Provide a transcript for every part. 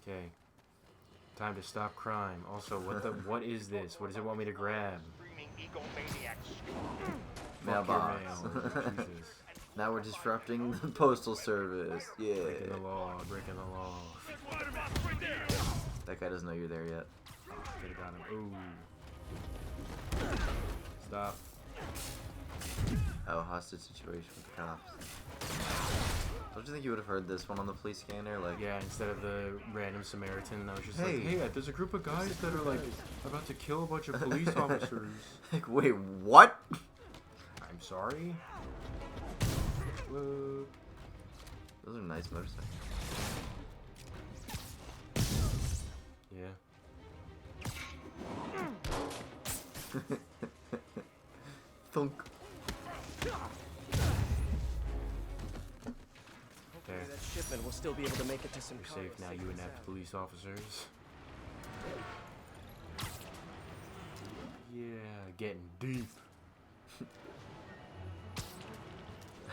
Okay. Time to stop crime. Also, what is this? What does it want me to grab? Mailbox. Jesus. Now we're disrupting the postal service. Yeah. Breaking the law. Breaking the law. That guy doesn't know you're there yet. Could've got him. Ooh. Stop. Oh, hostage situation with the cops. Don't you think you would have heard this one on the police scanner? Like, Yeah, instead of the random Samaritan, I was just Hey. like, hey, there's a group of guys that are like about to kill a bunch of police officers. like, wait, what? I'm sorry. Whoa. Those are nice motorcycles. Yeah. Thunk. Okay. That shipment will still be able to make it to some You're safe now, you inept police officers. Yeah, getting deep.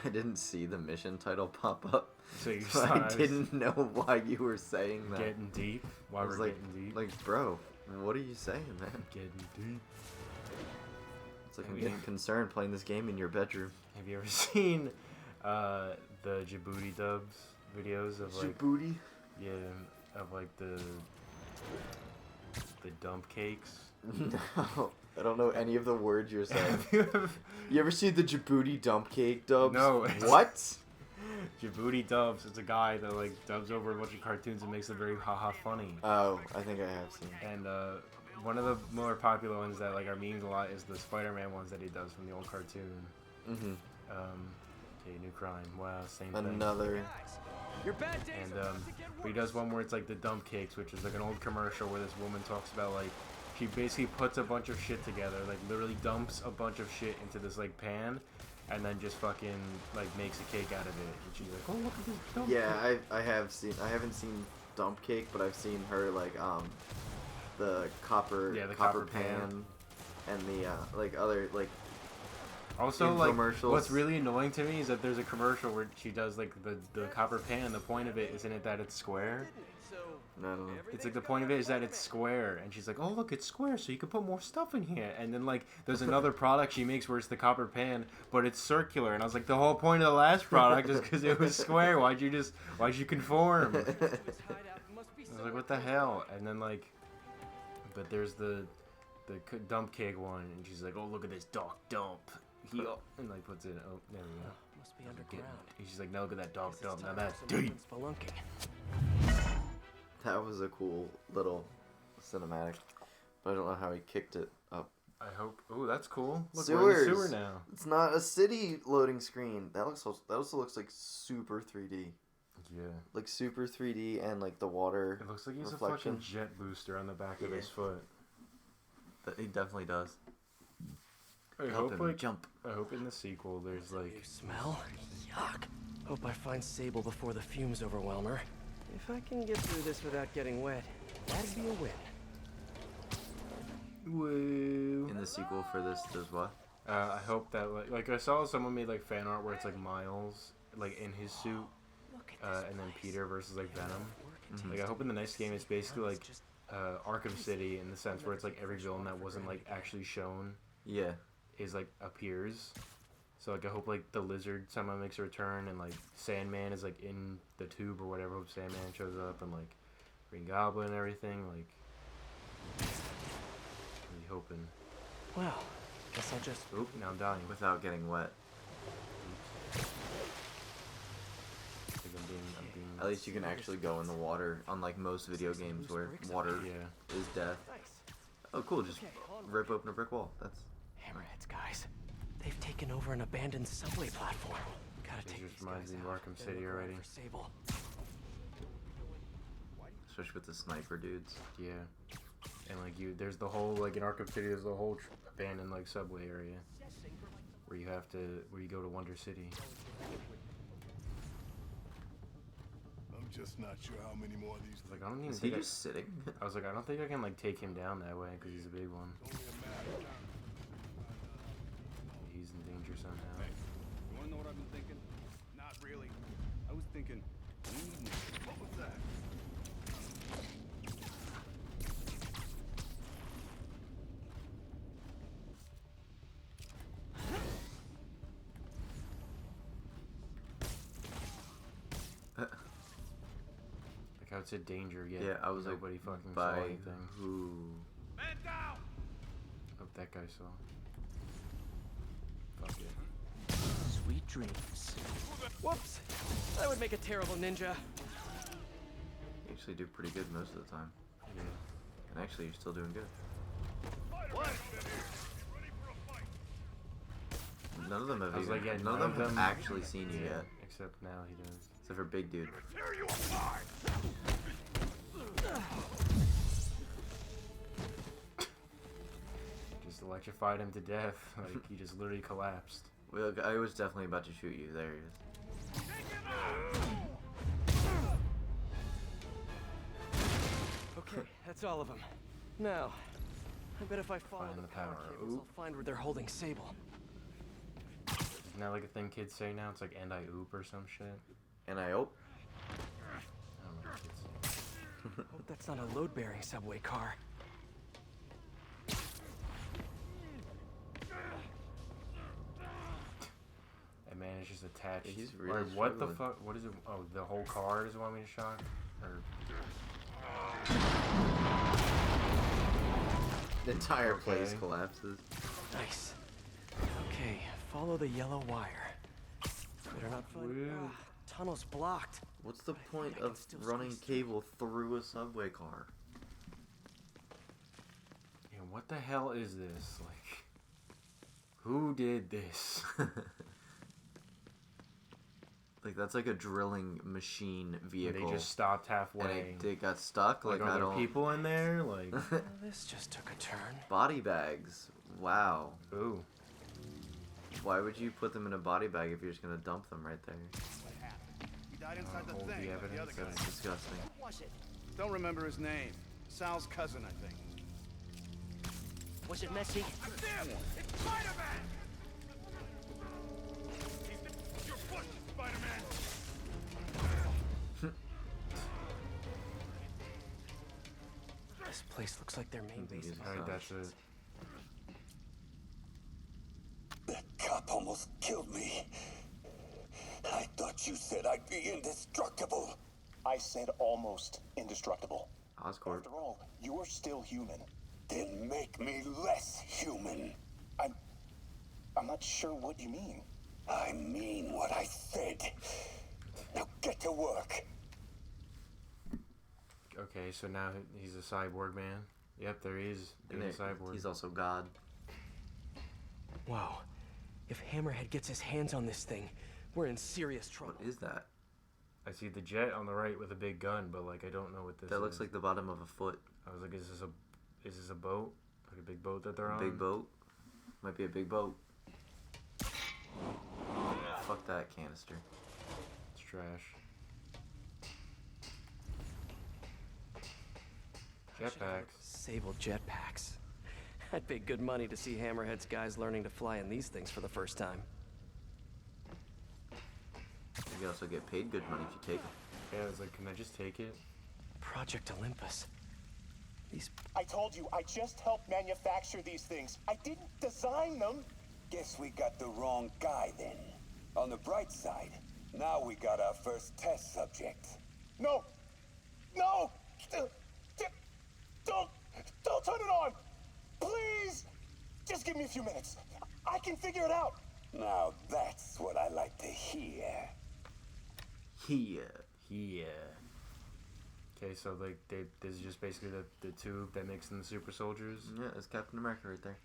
I didn't see the mission title pop up. So you So I didn't know why you were saying that. Getting deep? Why I we're was like, getting deep? like, bro, what are you saying, man? Getting deep. It's like I I'm mean- getting concerned playing this game in your bedroom. Have you ever seen the Djibouti dubs videos of like Djibouti? yeah, of like the dump cakes? No, I don't know any of the words you're saying. Have you ever- You ever see the Djibouti dump cake dubs? No. What? Djibouti dubs. It's a guy that like dubs over a bunch of cartoons and makes it very haha funny. Oh, I think I have seen. And one of the more popular ones that like are memed a lot is the Spider-Man ones that he does from the old cartoon. Mm-hmm. Okay, new crime. Wow, same thing. Another. Your bad days And are about to get but he does one where it's like the dump cakes, which is like an old commercial where this woman talks about like she basically puts a bunch of shit together, like literally dumps a bunch of shit into this like pan, and then just fucking like makes a cake out of it. And she's like, oh look at this dump Yeah, cake. I have seen. I haven't seen dump cake, but I've seen her like the copper Yeah, the copper copper pan. and the like other like Also, like, infomercials. what's really annoying to me is that there's a commercial where she does like the copper pan. The point of it isn't it that it's square. no. It's like the point of it is that it's square, and she's like, "Oh, look, it's square, so you can put more stuff in here." And then like, there's another product she makes where it's the copper pan, but it's circular. And I was like, the whole point of the last product is because it was square. Why'd you conform? I was like, what the hell? And then like, but there's the dump cake one, and she's like, "Oh, look at this dark dump." And like puts it. Oh, there we go. Must be underground. And she's like, "Now look at that dark dump. Now that's Some deep." woman's spelunking. That was a cool little cinematic, but I don't know how he kicked it up. I hope. Oh, that's cool. Look, we're in the sewer Sewers. now. It's not a city loading screen. That also looks like super 3D. Yeah. Like super 3D and like the water. It looks like he's reflection. a fucking jet booster on the back of Yeah. his foot. He definitely does. I Help hope him like jump. I hope in the sequel there's like You smell? Yuck. Hope I find Sable before the fumes overwhelm her. If I can get through this without getting wet, that'd be a win. woo. In the sequel for this, there's what? I hope that like I saw someone made like fan art where it's like Miles like in his suit, and then Peter versus like Venom. Like I hope in the next game it's basically like Arkham City in the sense where it's like every villain that wasn't like actually shown Yeah. is like appears. So like I hope like the Lizard somehow makes a return, and like Sandman is like in the tube or whatever. Hope Sandman shows up, and like Green Goblin and everything. Like really hoping. Well, guess I'll just... Oop, now I'm dying. Without getting wet. I think I'm being At least you can actually go in the water, unlike most video games where water yeah. is death. Nice. Oh, cool. Just rip open a brick wall. That's. Hammerheads, guys. They've taken over an abandoned subway platform. Gotta This take just these reminds guys me of out. Arkham Then City look around already. for Sable. Especially with the sniper dudes. Yeah. And like there's the whole like in Arkham City, there's the whole abandoned like subway area where you go to Wonder City. I'm just not sure how many more of these. Like I don't even Is he think just sitting? I was like I don't think I can like take him down that way because he's a big one. Only a matter of time. He's in danger somehow. Hey, you wanna know what I've been thinking? Not really. I was thinking, what was that? Like how it said danger, yet Yeah, I was nobody like, fucking by saw anything. who? Oh, that guy saw. Fuck it. Sweet dreams. Whoops! I would make a terrible ninja. You actually do pretty good most of the time. Yeah. And actually, you're still doing good. None of them have I was even, like, yeah, none of them have actually seen you yet. Except now he does. Except for Big Dude. Just electrified him to death. Like, he just literally collapsed. Well, I was definitely about to shoot you. There he is. Okay, that's all of them. Now, I bet if I follow Find the the power power. cables, Oop. I'll find where they're holding Sable. Isn't that like a thing kids say now? It's like, and I oop or some shit. And I hope. I don't know what kids say. Hope that's not a load-bearing subway car. And man, it's just attached. Yeah, he's Or really what the struggling. fuck? What is it? Oh, the whole car doesn't want me to shock? Or The entire place Okay. collapses. Nice. Okay, follow the yellow wire. Better not find... Woo. Tunnel's blocked. What's the I think point I can of still running squeeze through. cable through a subway car? yeah, what the hell is this? Like, who did this? Like, that's like a drilling machine And vehicle. they just stopped halfway. and it got stuck. Like, Like, are I there don't. people in there? Like, Well, this just took a turn. Body bags. Wow. ooh. Why would you put them in a body bag if you're just gonna dump them right there? What happened? He died inside the Hold the thing, like the evidence other guy. That's disgusting. Was it? Don't remember his name. Sal's cousin, I think. Was it messy? Damn! It's Spider-Man! Your foot, Spider-Man! This place looks like their main base. Music. Alright, that's it. That cop almost killed me. I thought you said I'd be indestructible. I said almost indestructible. Oscorp. After all, you're still human. Then make me less human. I'm not sure what you mean. I mean what I said. Now get to work. Okay, so now he's a cyborg man. Yep, there he is. And Being a there- cyborg. he's also God. Wow. If Hammerhead gets his hands on this thing, we're in serious trouble. What is that? I see the jet on the right with a big gun, but like I don't know what this is. That looks like the bottom of a foot. I was like, is this a boat? Like a big boat that they're on? Big boat. Might be a big boat. Fuck that canister. It's trash. Jetpacks. Sable jetpacks. I'd pay good money to see Hammerhead's guys learning to fly in these things for the first time. You also get paid good money if you take it. Yeah, I was like, can I just take it? Project Olympus. These... I told you, I just helped manufacture these things. I didn't design them. Guess we got the wrong guy then. On the bright side, now we got our first test subject. No! No! Don't turn it on! Please! Just give me a few minutes. I can figure it out. Now that's what I like to hear. Here. Yeah. Okay, so like this is just basically the tube that makes them the super soldiers. Yeah, it's Captain America right there.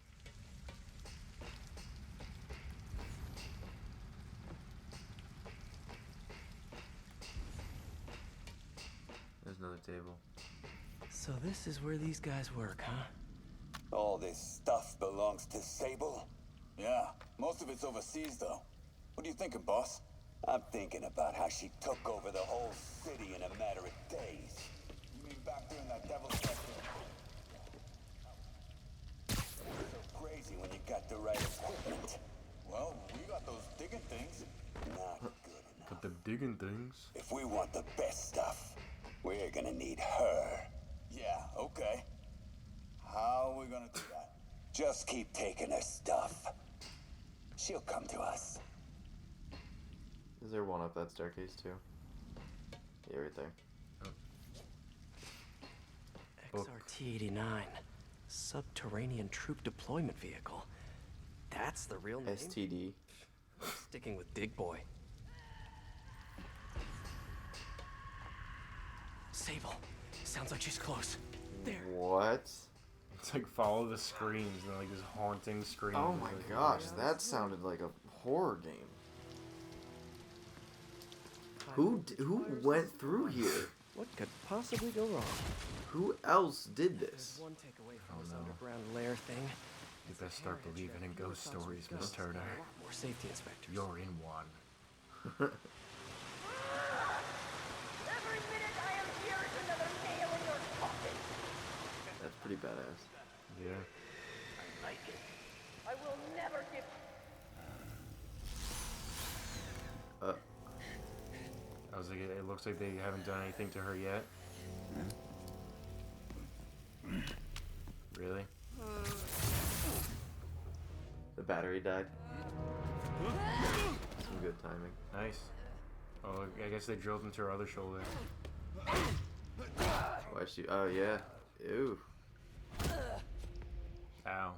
There's another table. So this is where these guys work, huh? All this stuff belongs to Sable? Yeah, most of it's overseas though. What are you thinking, boss? I'm thinking about how she took over the whole city in a matter of days. You mean back during that devil's festival? So crazy when you got the right equipment. Well, we got those digging things. Not good enough. Got them digging things. If we want the best stuff, we're gonna need her. Yeah, okay. How are we gonna do that? Just keep taking her stuff. She'll come to us. Is there one up that staircase too? Yeah, right there. XRT-89, subterranean troop deployment vehicle. That's the real name. STD. Sticking with Dig Boy. Sable. Sounds like she's close. There. What? It's like follow the screams and like this haunting scream. Oh my gosh, that sounded like a horror game. Who went through here? What could possibly go wrong? Who else did There's this? one takeaway from Oh, this no. underground lair thing. You best start believing in ghost stories, Miss Turner. More safety inspectors. You're in one. Every minute I am here is another nail in your coffin. That's pretty badass. Yeah. I like it. I will never give. I was like, it looks like they haven't done anything to her yet. Really? The battery died. Some good timing. Nice. Oh, I guess they drilled into her other shoulder. Why she? Oh yeah. Ew. Ow.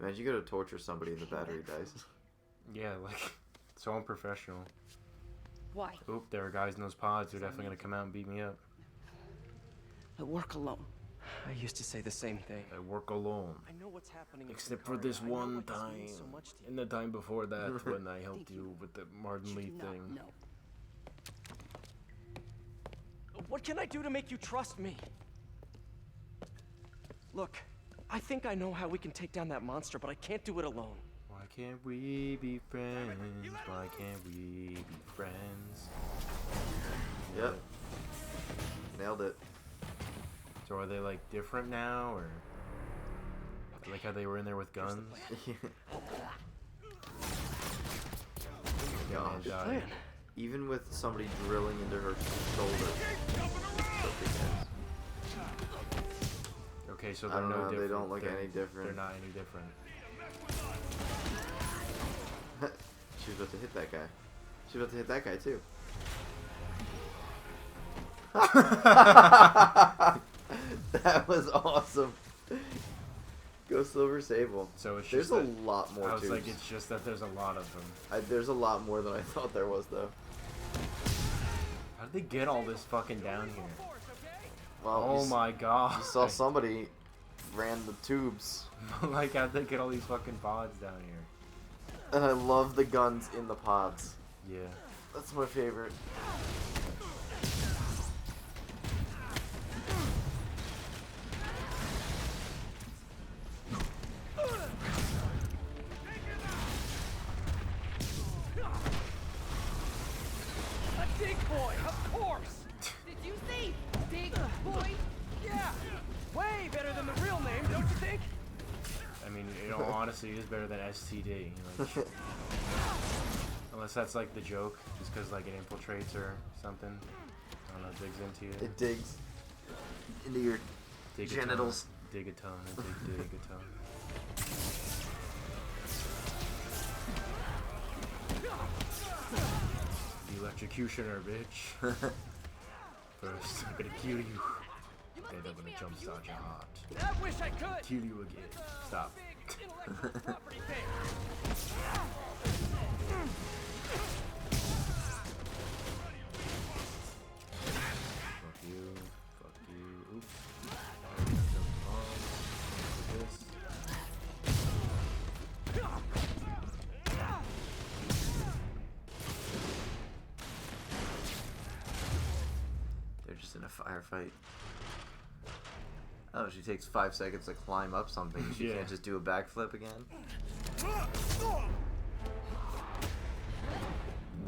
Imagine you go to torture somebody and the battery dies. Yeah, like, so unprofessional. Why? Oop, there are guys in those pods who are definitely gonna come out and beat me up. I work alone. I used to say the same thing. I work alone. I know what's happening. in Except for Sicaria. this I know one what this time. means so much to you. And the time before that when I helped you with the Martin Lee thing. No. What can I do to make you trust me? Look, I think I know how we can take down that monster, but I can't do it alone. Why can't we be friends? Why can't we be friends? Yep. Nailed it. So are they like different now, or like how they were in there with guns? Gosh. And, Plan. Even with somebody drilling into her shoulder. okay, so I they're don't no know, they different. don't look They're- any different. They're not any different. She was about to hit that guy. She was about to hit that guy too. That was awesome. Go Silver Sable. So it's There's just a that- lot more I was tubes. like, it's just that there's a lot of them. There's a lot more than I thought there was though. How did they get all this fucking down here? Well, Oh my god. You saw somebody ran the tubes. Like, how'd they get all these fucking pods down here? And I love the guns in the pods. Yeah. That's my favorite. A Dig Boy, of course! Did you say Big Boy? Yeah! Way better than the real name, don't you think? I mean, in all honesty, it is better than STD. Like, unless that's like the joke, just because like it infiltrates or something. I don't know, digs into you. It digs into your Dig a genitals. Dig a ton. Dig a ton. The electrocutioner, bitch. First, I'm gonna kill you. Then I'm gonna jumpstart your heart. I wish I could! Kill you again. Stop. Big intellectual property thing. Fuck you. Fuck you. Oops. This. They're just in a firefight. Oh, she takes 5 seconds to climb up something. She Yeah. can't just do a backflip again?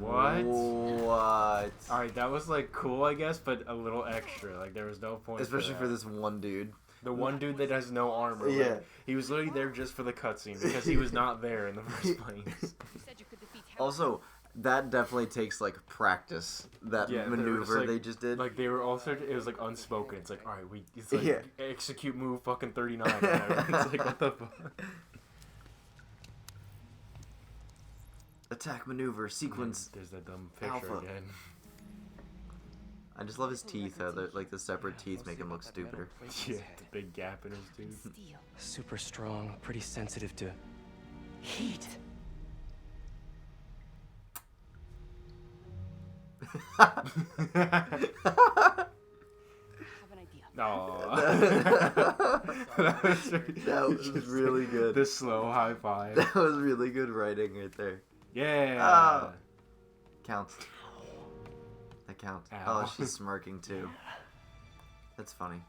What? What? Alright, that was like cool, I guess, but a little extra. Like, there was no point. Especially for that. this one dude. The one dude that has no armor. like, Yeah. he was literally there just for the cutscene because he was not there in the first place. You said you could defeat Also, that definitely takes like practice. That Yeah, they were maneuver just, like- they just did. Like, they were also, it was like unspoken. It's like, alright, it's like, Yeah. execute move fucking 39. It's like, what the fuck? attack maneuver sequence. There's that dumb picture Alpha. again. I just love his teeth. How like the separate teeth make him look stupider. Yeah, the big gap in his tooth. Super strong, pretty sensitive to heat. Have an idea. No. That was really good. The slow high five. That was really good writing right there. Yeah. Ah. Counts. That counts. Ow. Oh, she's smirking too. That's funny.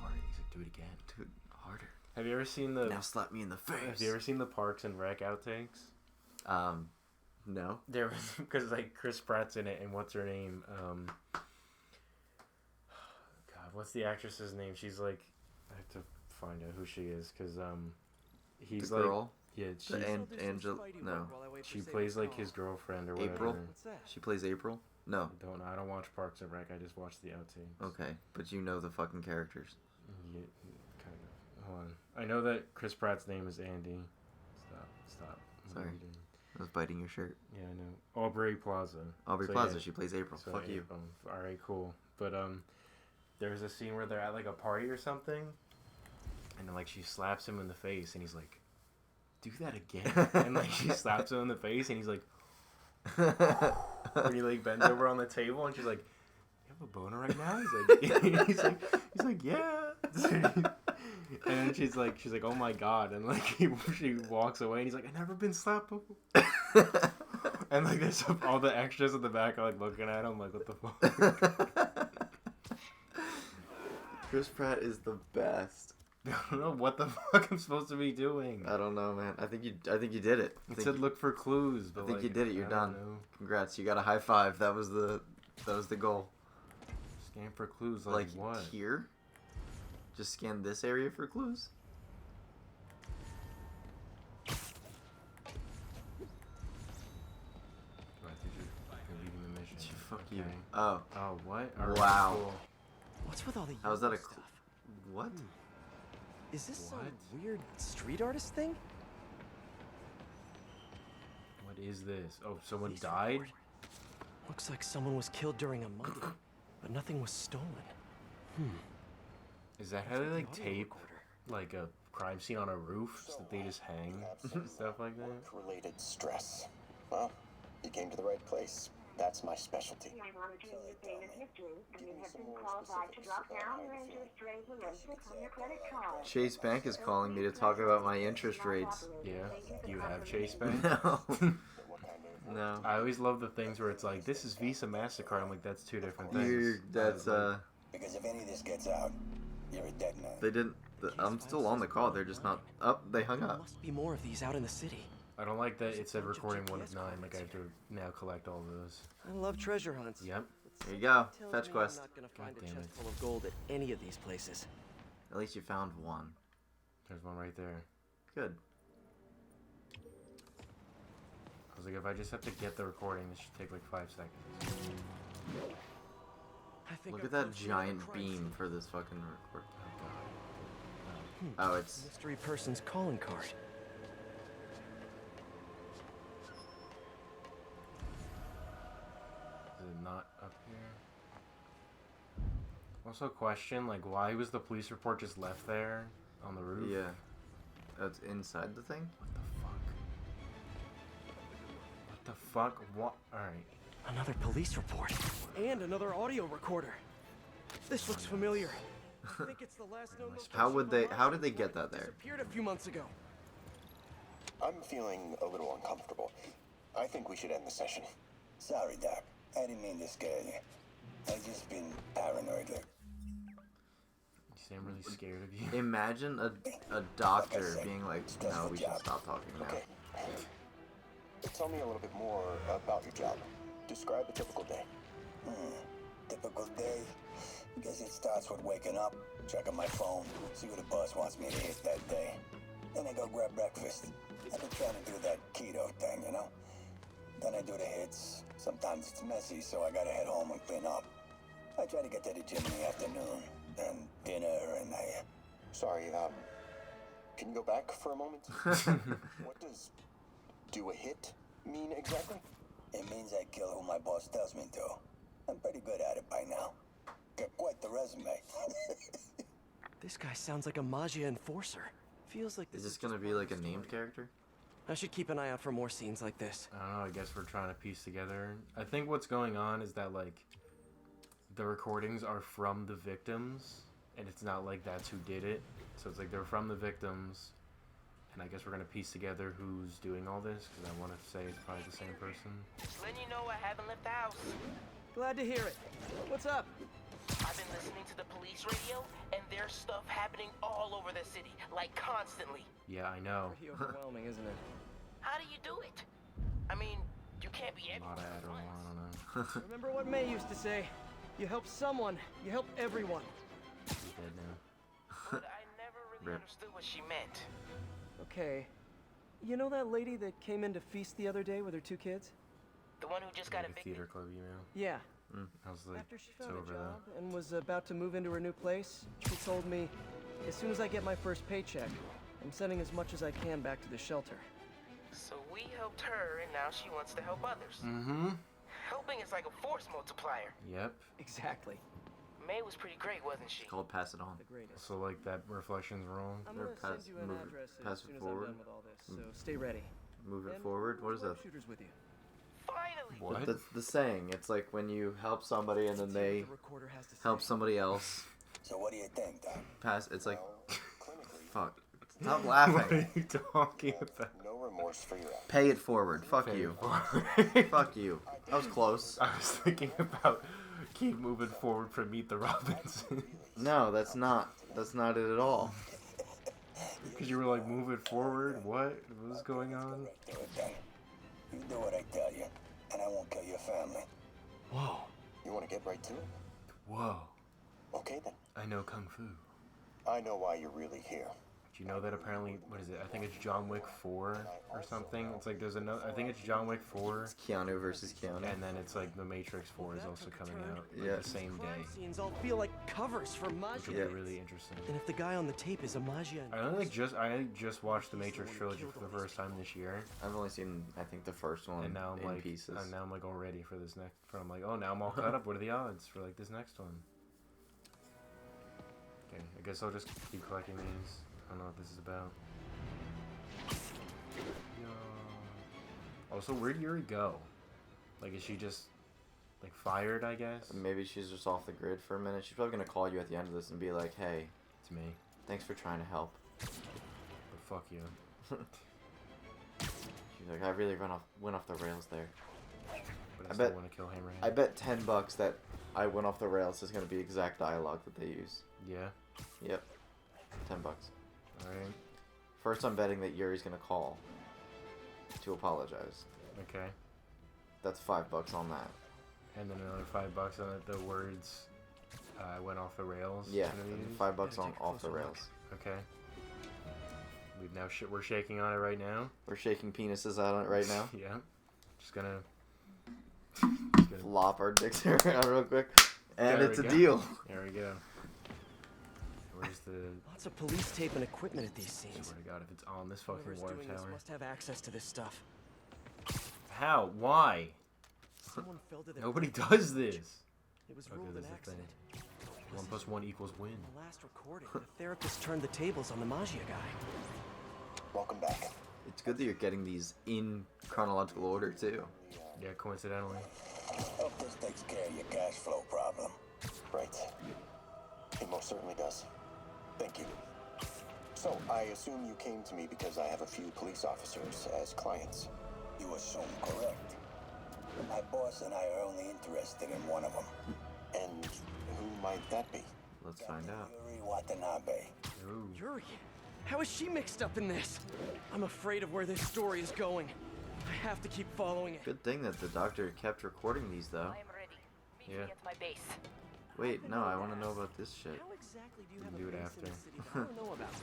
Harder. He's like, do it again. Dude, harder. Have you ever seen the? Now slap me in the face. Have you ever seen the Parks and Rec outtakes? No. There was because like Chris Pratt's in it, and what's her name? God, what's the actress's name? She's like, I have to find out who she is because he's The like, girl. yeah, The Angel. No. she plays like his girlfriend or whatever. April? What's that? She plays April. No. I don't watch Parks and Rec. I just watch the outtakes. Okay, but you know the fucking characters. Yeah, kind of. Hold on. I know that Chris Pratt's name is Andy. Stop. What are Sorry. you doing? I was biting your shirt. Yeah, I know. Aubrey Plaza. Aubrey So, Plaza. yeah. She plays April. So, Fuck you. All right, cool. But there's a scene where they're at like a party or something, and then like she slaps him in the face, and he's like, "Do that again." And like she slaps him in the face, and he's like, when he like bends over on the table, and she's like, "You have a boner right now?" He's like, "Yeah." And then she's like, "Oh my god!" And like she walks away, and he's like, "I've never been slapped before." And like there's all the extras in the back are like looking at him like, "What the fuck?" Chris Pratt is the best. I don't know what the fuck I'm supposed to be doing. I don't know, man. I think you did it. It said look for clues, but I think like, you did it. You're I done. don't know. Congrats. You got a high five. That was the goal. Scan for clues, Like what? here. Just scan this area for clues. You're leaving the mission. Fuck you. Okay. Oh. Oh, what? All right, Wow. cool. What's with all the How's that a yellow cl- stuff? What? Is this What? some weird street artist thing? What is this? Oh, someone Police died? report. Looks like someone was killed during a mugging, but nothing was stolen. Is that how they like The audio tape recorder. like a crime scene on a roof so that they just hang and stuff like that? Work-related stress. Well, you came to the right place. That's my specialty. I'm monitoring your payment history, and you have been qualified to drop down your interest rate ballistics on your credit card. Chase Bank is calling me to talk about my interest rates. Yeah. You have Chase Bank? No. No. I always love the things where it's like, this is Visa MasterCard. I'm like, that's two different things. That's Because if any of this gets out, you're a dead man. they didn't. I'm still on the call. They're just not up. They hung There up. must be more of these out in the city. I don't like that it said recording 1 of 9. Like I have to now collect all those. I love treasure hunts. Yep. but There you go. something tells Fetch me quest. I'm not gonna find God a damn chest it. full of gold at any of these places. At least you found one. There's one right there. Good. I was like, if I just have to get the recording, this should take like 5 seconds. I think Look I've at come that to another giant crime beam scene. for this fucking record. Oh Oh, it's Mystery person's calling card. god. Is it not up here? Also, question, like, why was the police report just left there on the roof? yeah. Oh, it's inside the thing. What the fuck? What the fuck? What? Alright. Another police report. And another audio recorder. This looks familiar. I think it's the last known location How would of a they? How Martian did they get flight that there? Disappeared a few months ago. I'm feeling a little uncomfortable. I think we should end the session. Sorry, Doc. I didn't mean to scare you. I've just been paranoid. You seem really scared of you. Imagine a doctor being like, "No, we should stop talking now." Okay. Tell me a little bit more about your job. Describe a typical day. Typical day. Guess it starts with waking up, checking my phone, see what the boss wants me to hit that day. Then I go grab breakfast. I've been trying to do that keto thing, you know? Then I do the hits. Sometimes it's messy, so I gotta head home and clean up. I try to get to the gym in the afternoon, then dinner, and Sorry, can you go back for a moment? What does do a hit mean exactly? It means I kill who my boss tells me to. I'm pretty good at it by now. Got quite the resume. This guy sounds like a Maggia enforcer. Feels like Is this this gonna just be part like of a the named story. character? I should keep an eye out for more scenes like this. I don't know, I guess we're trying to piece together. I think what's going on is that, like, the recordings are from the victims, and it's not like that's who did it. So it's like they're from the victims, and I guess we're gonna piece together who's doing all this, because I want to say it's probably the same person. Just letting you know I haven't left the house. Glad to hear it. What's up? I've been listening to the police radio, and there's stuff happening all over the city, like constantly. Yeah, I know. Pretty overwhelming, isn't it? How do you do it? I mean, you can't be A lot everywhere of at Adderall, once. I don't know. Remember what May used to say? You help someone, you help everyone. He's dead now. But I never really Rip. understood what she meant. Okay. You know that lady that came in to feast the other day with her 2 kids? The one who just got Like a evicted. theater club email. Yeah. I was like, After she it's found a over job and was about to move into her new place, she told me, as soon as I get my first paycheck, I'm sending as much as I can back to the shelter. So we helped her, and now she wants to help others. Mm-hmm. Helping is like a force multiplier. Yep. Exactly. May was pretty great, wasn't she? It's called Pass It On. The greatest. So, like, that reflection's wrong. I'm Or gonna send pass- you an move it- address pass as it soon as forward. I'm done with all this, so stay ready. Move it And forward. What is that? shooters with you. Finally! What? That's the saying. It's like when you help somebody and then Let's hear what they the recorder has to help say. somebody else So what do you think, Doc? pass. It's like, Clinically, fuck. Stop What laughing. are you talking about? no remorse for your actions. Pay it forward. Fuck you. Fuck you. That was close. I was thinking about keep moving forward for Meet the Robinsons. No, that's not it at all. Because you were like, move it forward? What? What is going on? Do it then. You do what I tell you, and I won't kill your family. Whoa. You want to get right to it? Whoa. Okay then. I know Kung Fu. I know why you're really here. Do you know that apparently, what is it? I think it's John Wick 4 or something. It's like there's another, I think it's John Wick 4. It's Keanu versus Keanu. And then it's like The Matrix 4 is also coming out like, Yeah. the same day. Crime scenes all feel like covers for Which Maggia. will be really interesting. And if the guy on the tape is a Maggia I just watched the Matrix trilogy for the first time this year, I've only seen, I think, the first one and now I'm in like, pieces. and now I'm like all ready for this next. I'm like, oh, now I'm all caught up. What are the odds for like this next one? Okay, I guess I'll just keep collecting these. I don't know what this is about. Also, where'd Yuri go? Like, is she just like fired? I guess. Maybe she's just off the grid for a minute. She's probably gonna call you at the end of this and be like, "Hey, It's me. thanks for trying to help." But fuck you. She's like, "I really went off the rails there." But I I still bet- want to kill Hammerhead. I bet $10 that I went off the rails is gonna be exact dialogue that they use. Yeah. Yep, $10. All right. First, I'm betting that Yuri's gonna call to apologize. Okay. That's $5 on that. And then another $5 on it. The words went off the rails. Yeah, gonna be and used? $5 Gotta on take a off the closer look. rails. Okay. We're shaking on it right now. We're shaking penises on it right now. Yeah. Just gonna. Flop our dicks around real quick, and There it's we a go. deal. There we go. Where's the? Lots of police tape and equipment at these scenes. Swear to God, if it's on this fucking Whoever's water doing this tower. must have access to this stuff. How? Why? Someone fell to their Nobody death. does this. It was Okay, ruled an there's the thing. accident. 1 + 1 = win. In the last recording, the therapist turned the tables on the Maggia guy. Welcome back. It's good that you're getting these in chronological order too. Yeah, coincidentally. Hope this takes care of your cash flow problem. Right. It most certainly does. Thank you. So, I assume you came to me because I have a few police officers as clients. You assume correct. My boss and I are only interested in one of them. And who might that be? Let's find out. Yuri Watanabe. Ooh. Yuri, how is she mixed up in this? I'm afraid of where this story is going. I have to keep following it. Good thing that the doctor kept recording these though. I am ready. Meet Yeah. me at my base. Wait, no, I want to know about this shit. How exactly do you We have can a do it base after. in the city that I don't know about?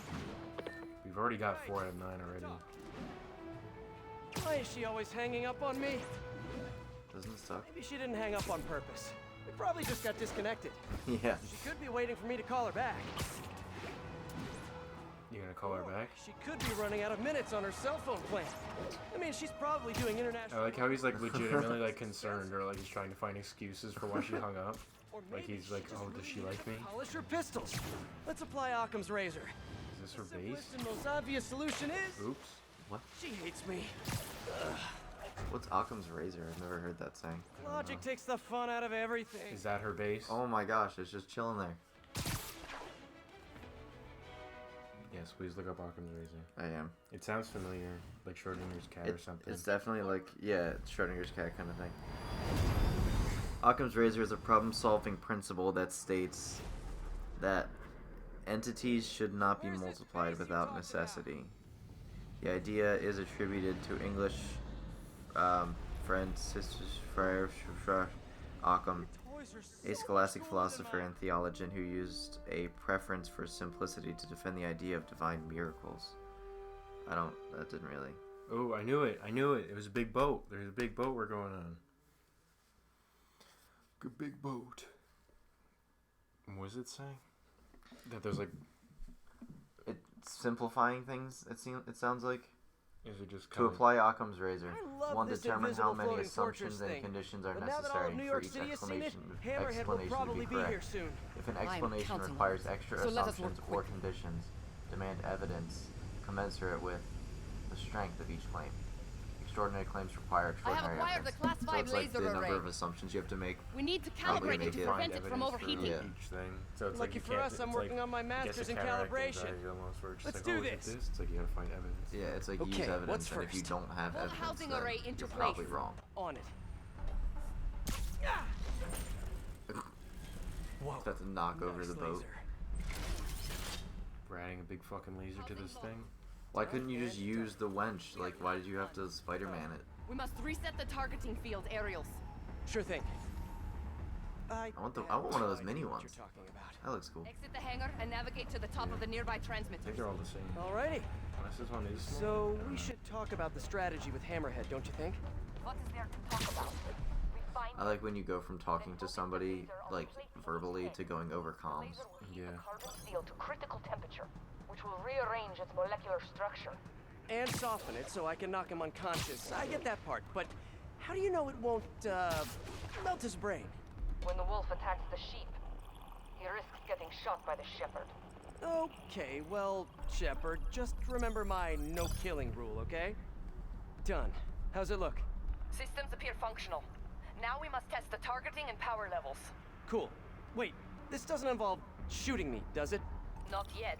We've already got 4 out of 9 already. Why is she always hanging up on me? Doesn't it suck? Maybe she didn't hang up on purpose. We probably just got disconnected. Yeah. She could be waiting for me to call her back. You're gonna gonna call her back? She could be running out of minutes on her cell phone plan. I mean, she's probably doing international. I like how he's like legitimately like concerned, or like he's trying to find excuses for why she hung up. Like he's like, oh, does she like me? Polish her pistols. Let's apply Occam's razor. Is this her base? Simplest and most obvious solution is. Oops. What? She hates me. What's Occam's razor? I've never heard that saying. Logic takes the fun out of everything. Is that her base? Oh my gosh, it's just chilling there. Yes, please look up Occam's razor. I am. It sounds familiar, like Schrodinger's cat or something. It's definitely like, yeah, Schrodinger's cat kind of thing. Occam's razor is a problem-solving principle that states that entities should not be multiplied without necessity. The idea is attributed to English friend Sister Occam, a scholastic philosopher and theologian who used a preference for simplicity to defend the idea of divine miracles. That didn't really. Oh, I knew it. It was a big boat. There's a big boat we're going on. Good big boat. What does it say? That there's like... It's simplifying things, it sounds like. Is it just to apply Occam's razor, one this determine how many floating assumptions fortress and thing. conditions are But now that all of necessary New for York each City has seen it, explanation, Hammerhead will probably be here soon. If an I'm explanation counting on requires it. extra So let us assumptions work or quick. conditions, demand evidence commensurate with the strength of each claim. Extraordinary claims require I have extraordinary acquired evidence. the Class So 5 it's like laser the number array. of assumptions you have to make. We need to Probably calibrate it make to it prevent it from evidence for overheating. Yeah. each thing. So it's Lucky you for can't- us, I'm it's working on my I guess master's a in cataract calibration. anxiety almost, where it's just Let's like, do oh, is it this. It's like you gotta find evidence. Yeah, it's like Okay, use evidence, what's and if you first? don't have Pull the evidence, housing then array into you're place. probably wrong. On it. Whoa. It's about to knock over the boat. We're adding a big fucking laser to this thing. Why couldn't you just use the wench? Like, why did you have to Spider-Man it? We must reset the targeting field aerials. Sure thing. I want have one of those no mini idea what ones. you're talking about. That looks cool. Exit the hangar and navigate to the top of the nearby I think transmitters. they're all the same. Alrighty. Unless this one is small. So we should talk about the strategy with Hammerhead, don't you think? What is there to talk about? We find I like when you go from talking to somebody, like, verbally to going over comms. Yeah. Carbon steel to critical temperature, which will rearrange its molecular structure. And soften it so I can knock him unconscious. I get that part, but how do you know it won't, melt his brain? When the wolf attacks the sheep, he risks getting shot by the shepherd. Okay, well, Shepard, just remember my no-killing rule, okay? Done. How's it look? Systems appear functional. Now we must test the targeting and power levels. Cool. Wait, this doesn't involve shooting me, does it? Not yet,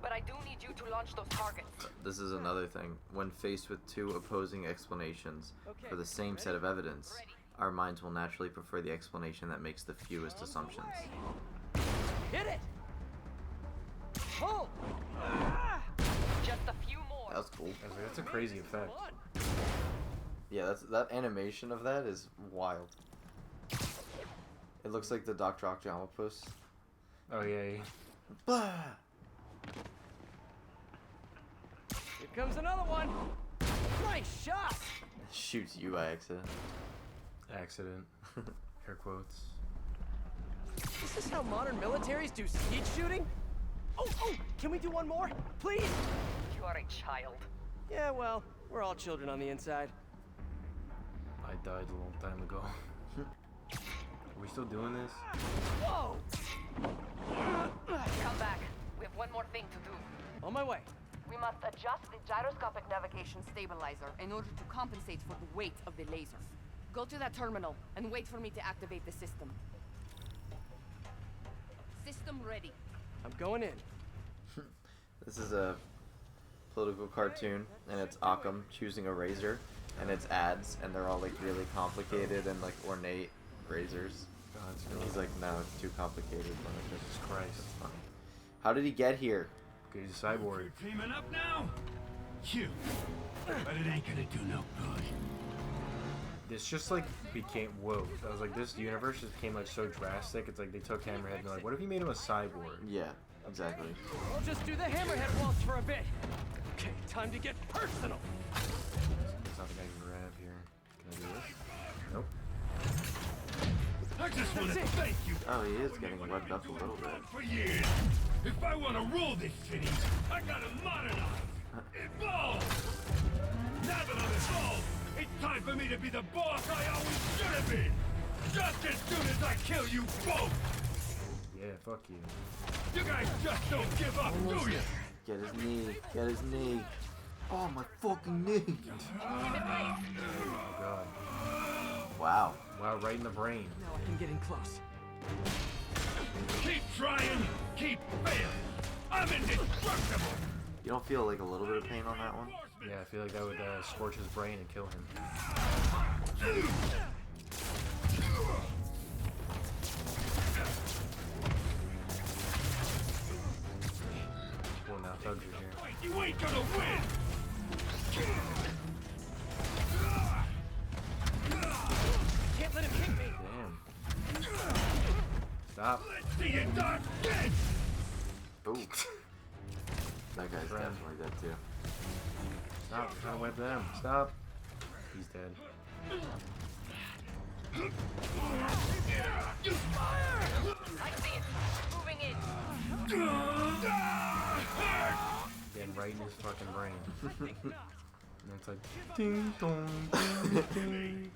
but I do need you to launch those targets. This is another thing. When faced with two opposing explanations for the same set of evidence, our minds will naturally prefer the explanation that makes the fewest assumptions. Hit it! Pull! Just a few more. That was cool. I was like, that's a crazy effect. Yeah, that animation of that is wild. It looks like the Dr. Octopus. Oh yeah. Bah! Here comes another one! Nice shot! Shoots you by accident. Accident. Air quotes. Is this how modern militaries do skeet shooting? Oh, can we do one more? Please? You are a child. Yeah, well, we're all children on the inside. I died a long time ago. Are we still doing this? Whoa! Come back. We have one more thing to do. On my way. We must adjust the gyroscopic navigation stabilizer in order to compensate for the weight of the lasers. Go to that terminal and wait for me to activate the system. System ready. I'm going in. This is a political cartoon, and it's Occam choosing a razor, and it's ads, and they're all like really complicated and like ornate razors. God, it's And really he's like, no, it's too complicated. Jesus Christ. That's funny. How did he get here? Okay, he's a cyborg. Teaming up now? You. But it ain't gonna do no good. This just like became whoa. I was like, this universe just became like so drastic. It's like they took Hammerhead and they're like, what if you made him a cyborg? Yeah, exactly. We'll just do the Hammerhead waltz for a bit. Okay, time to get personal. There's nothing I can grab here. Can I do this? Nope. I just want to thank you Oh, he is getting rubbed up a little bit. For years. If I want to rule this city, I gotta modernize. Evolve. Now that I'm evolved, it's time for me to be the boss I always should have been. Just as soon as I kill you both. Yeah, fuck you. You guys just don't give up, do you? Get his knee. Get his knee. Oh, my fucking knee. Oh god. Wow. Wow, right in the brain. Now I can get in close. Keep trying, keep failing. I'm indestructible. You don't feel like a little bit of pain on that one? Yeah, I feel like that would scorch his brain and kill him. Well, now thugs are here. You ain't gonna win. Can't let him hit me. Damn. Stop. Let's see you done dead. Ooh. That guy's definitely dead too. Stop trying to whip them. Stop. He's dead. I see it. Moving in. Getting right in his fucking brain. And it's like ding dong ding ding.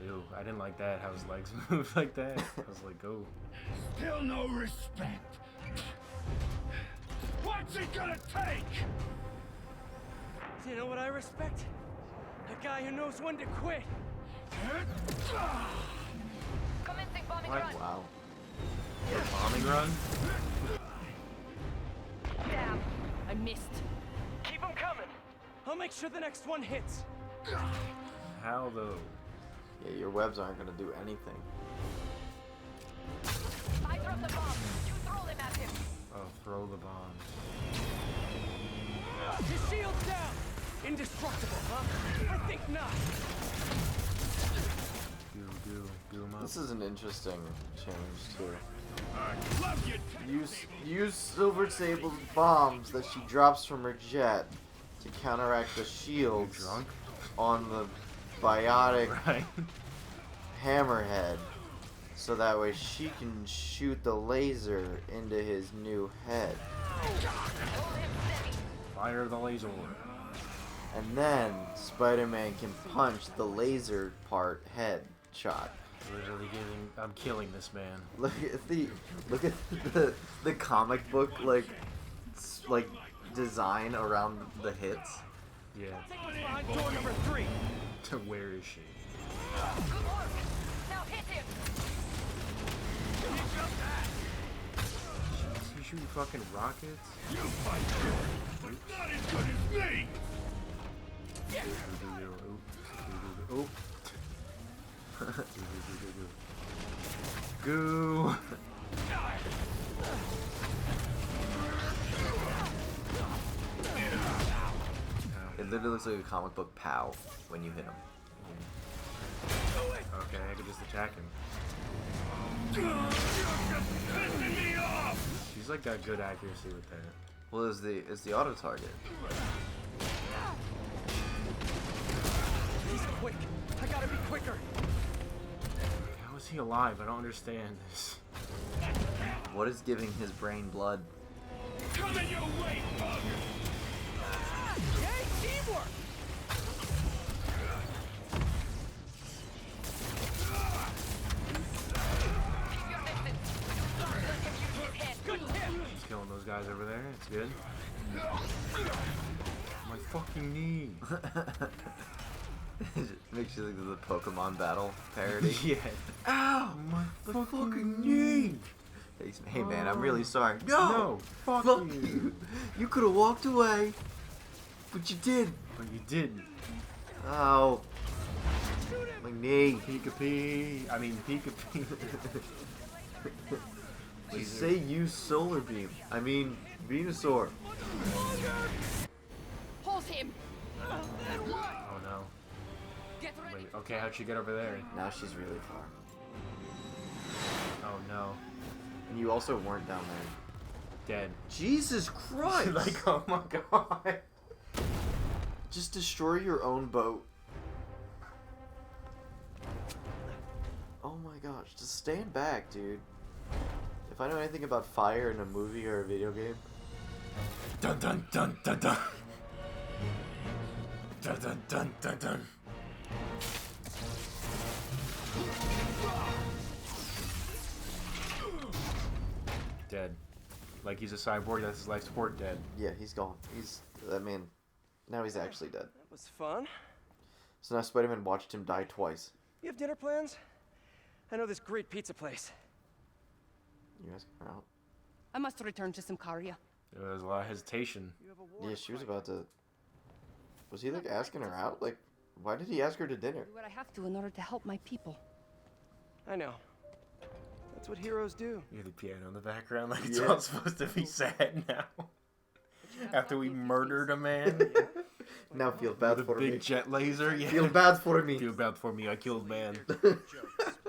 Ew, I didn't like that. How his legs moved like that. I was like, oh. Still no respect. What's it gonna take? You know what I respect? A guy who knows when to quit. Commencing bombing What? run. Wow. Bombing run? Damn. I missed. Keep him coming. I'll make sure the next one hits. How though? Yeah, your webs aren't gonna do anything. I dropped the bomb. You throw them at him. Oh, throw the bombs. His shield's down. Indestructible, huh? I think not. Goo him up. This is an interesting change too. I love you. Use Silver Sable's bombs that she drops from her jet to counteract the shields Drunk? on the biotic Right. Hammerhead, so that way she can shoot the laser into his new head. Fire the laser. And then Spider-Man can punch the laser part head shot. Literally giving. I'm killing this man. Look at the comic book like design around the hits. Yeah. Behind door number 3. Where is she? Good work. Now hit him. He's shooting fucking rockets. You fight good, but not as good as me. Oh. Goo. It literally looks like a comic book POW when you hit him. Okay, I could just attack him. She's like got good accuracy with that. Well, it's the auto target. He's quick. I gotta be quicker. How is he alive? I don't understand this. What is giving his brain blood? Coming your way, bug. Yay, teamwork! Keep your distance. Let him use his head. Good tip. He's killing those guys over there. It's good. My fucking knee. Makes you think of the Pokemon battle parody. Yeah. Ow! My fucking knee! Hey man, I'm really sorry. No, fuck you. You could have walked away, but you did. But you didn't. Oh, my knee. Pika-pee. I mean, Pika-pee. You say use solar beam. I mean Venusaur. Hold him. Oh no. Get ready. Wait, okay, how'd she get over there? Now she's really far. Oh no. And you also weren't down there. Dead. Jesus Christ! Like, oh my god. Just destroy your own boat. Oh my gosh, just stand back, dude. If I know anything about fire in a movie or a video game... Dun dun dun dun dun. Dun dun dun dun dun. Dead. Like he's a cyborg, that's his life support, dead. Yeah, he's gone. Now he's actually dead. That was fun. So now Spider-Man watched him die twice. You have dinner plans? I know this great pizza place. You guys are out. I must return to Simcaria. There was a lot of hesitation. You have a war Yeah, to she was fight. about to... Was he, like, asking her out? Like, why did he ask her to dinner? Do what I have to in order to help my people. I know. That's what heroes do. You hear the piano in the background, like it's Yeah. all supposed to be sad now. After we murdered a man. Now feel bad The for me. big jet laser, yeah. Feel bad for me. Feel bad for me, I killed man.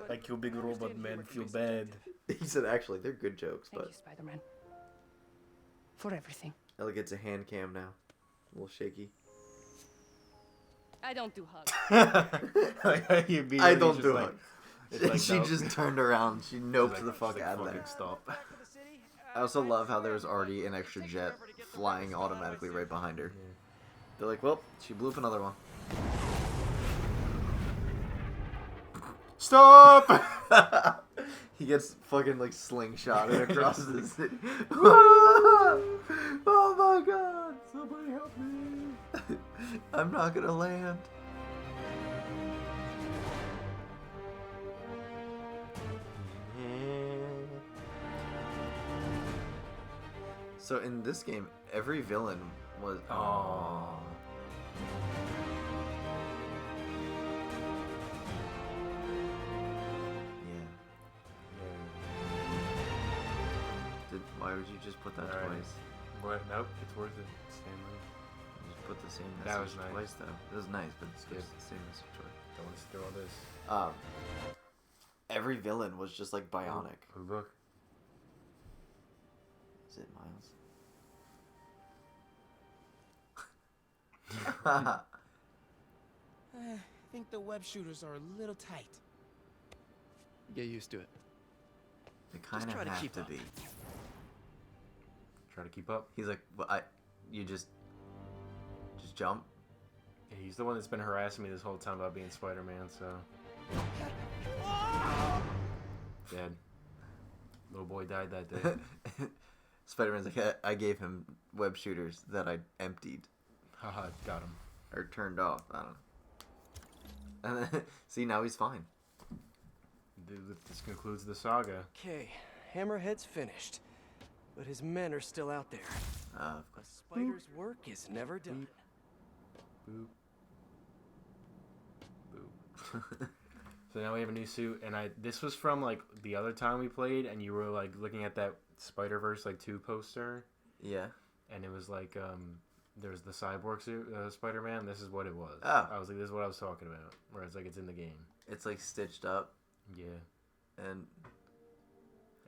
I killed big robot man, feel bad. He said, actually, they're good jokes, Thank but... you, Spider-Man. For everything. Ellie gets a hand cam now. A little shaky. I don't do hugs. I don't do like, it. it's like, She no. just turned around. She noped She's the fuck she's out of fucking there. Stop. I also love how there was already an extra jet flying automatically right behind her. They're like, well, she blew up another one. Stop! He gets fucking like slingshotted across the city. Oh my god! Somebody help me! I'm not gonna land. So in this game, every villain was. Aww. Yeah. Why would you just put that Alright. twice? What? Nope, it's worth it. Stanley. You just put the same That message was nice. twice though. It was nice, but it's Good. just the same message twice. Don't want to steal all this. Every villain was just like bionic. Ooh, look. Is it Miles? I think the web shooters are a little tight. Get used to it. They kind try of to have keep to up. be. Try to keep up. He's like, well, you just jump. Yeah, he's the one that's been harassing me this whole time about being Spider-Man, so. Dead. Little boy died that day. Spider-Man's like, I gave him web shooters that I emptied Haha, got him. or turned off. I don't know. And then, see, now he's fine. This concludes the saga. Okay, Hammerhead's finished. But his men are still out there. Of A course. spider's work is never done. Boop. Boop. So now we have a new suit, and this was from like the other time we played, and you were like looking at that Spider-Verse like 2 poster, Yeah. and it was like there's the Cyborg suit, Spider-Man. This is what it was. Oh. I was like, this is what I was talking about. Where it's like it's in the game. It's like stitched up, Yeah. and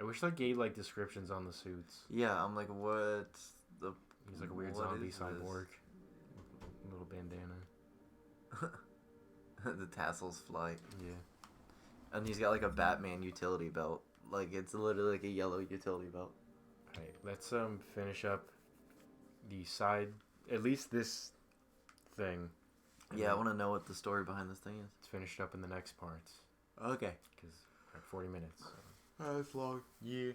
I wish they gave like descriptions on the suits. yeah, I'm like, what's the? He's like a weird what zombie is cyborg. Little bandana. this? The tassels fly, Yeah. and he's got like a Batman utility belt. Like it's literally like a yellow utility belt. Alright, let's finish up the side, at least this thing. And Yeah, I then want to know what the story behind this thing is. It's finished up in the next parts. Okay. Because 40 minutes. So. That's long. Yeah.